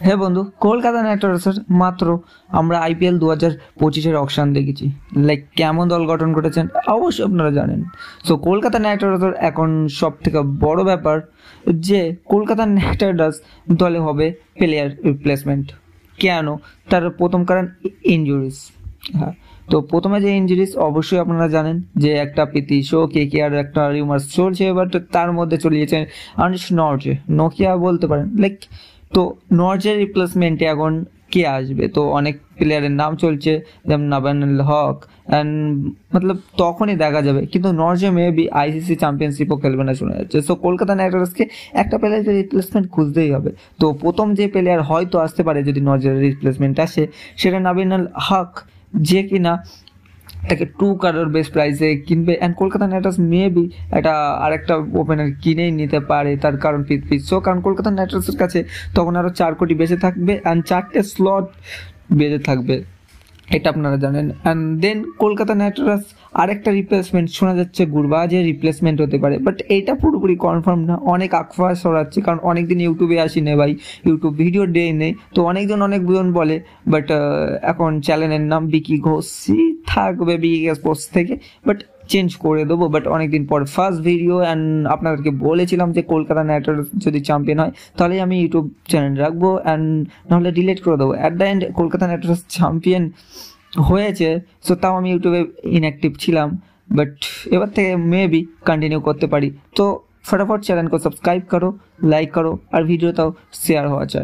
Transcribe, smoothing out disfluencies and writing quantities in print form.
হ্যাঁ বন্ধু, কলকাতা নাইট রাইডার্সের মাত্র আমরা IPL 2025-এর অকশন দেখেছি। লাইক কেমন দল গঠন করেছেন অবশ্যই আপনারা জানেন। সো কলকাতা নাইট রাইডার্সের এখন সব থেকে বড় ব্যাপার যে কলকাতা নাইট রাইডার্স দলে হবে প্লেয়ার রিপ্লেসমেন্ট। কেন? তার প্রথম কারণ ইনজুরিস। হ্যাঁ, তো প্রথমে যে ইনজুরিস অবশ্যই আপনারা জানেন যে একটা প্রীতি শো KKR একটা রিউমার্স চলছে, বাট তার মধ্যে চলে গেছে আনিশ নর্জে, নোকিয়া বলতে পারেন। লাইক তো নর্জের রিপ্লেসমেন্টে এখন কে আসবে? তো অনেক প্লেয়ারের নাম চলছে, যেমন নাবানুল হক অ্যান্ড মতলব তখনই দেখা যাবে, কিন্তু নর্জে মেবি ICC চ্যাম্পিয়নশিপও খেলবে না শোনা যাচ্ছে। সো কলকাতা নাইট রাইডার্সকে একটা প্লেয়ারের রিপ্লেসমেন্ট খুঁজতেই হবে। তো প্রথম যে প্লেয়ার হয়তো আসতে পারে যদি নর্জের রিপ্লেসমেন্ট আসে, সেটা নাবানুল হক, যে কিনা তাকে 2 কারোর বেস্ট প্রাইসে কিনবে। And Kolkata Knight Riders maybe একটা আরেকটা ওপেনার কিনেই নিতে পারে, তার কারণ পৃথ্বী শো, কারণ কলকাতা নাইট রাইডার্সের কাছে তখন আরও 4 কোটি বেঁচে থাকবে অ্যান্ড 4টে স্লট বেঁচে থাকবে, এটা আপনারা জানেন। And then Kolkata Knight Riders আরেকটা রিপ্লেসমেন্ট শোনা যাচ্ছে গুরবাজের রিপ্লেসমেন্ট হতে পারে, বাট এইটা পুরোপুরি কনফার্ম না। অনেক আফওয়া ছড়াচ্ছে, কারণ অনেকদিন ইউটিউবে আসি নে ভাই, ইউটিউব ভিডিও ডে নেই, তো অনেকজন বলে। বাট এখন চ্যানেলের নাম বিকি ঘোষই থাকবে বিকি স্পোর্টস থেকে, বাট চেঞ্জ করে দেবো। বাট অনেকদিন পর ফার্স্ট ভিডিও, অ্যান্ড আপনাদেরকে বলেছিলাম যে কলকাতা নাইট রাইডার্স যদি চ্যাম্পিয়ন হয় তাহলে আমি ইউটিউব চ্যানেল রাখবো, অ্যান্ড নাহলে ডিলিট করে দেবো। At the end Kolkata Knight Riders champion হয়েছে, সো তাও আমি ইউটিউবে ইনঅ্যাক্টিভ ছিলাম, বাট এবার থেকে মেবি কন্টিনিউ করতে পারি। তো फटाफट चैनल को सब्सक्राइब करो, लाइक करो और वीडियो तो शेयर होना चाहिए।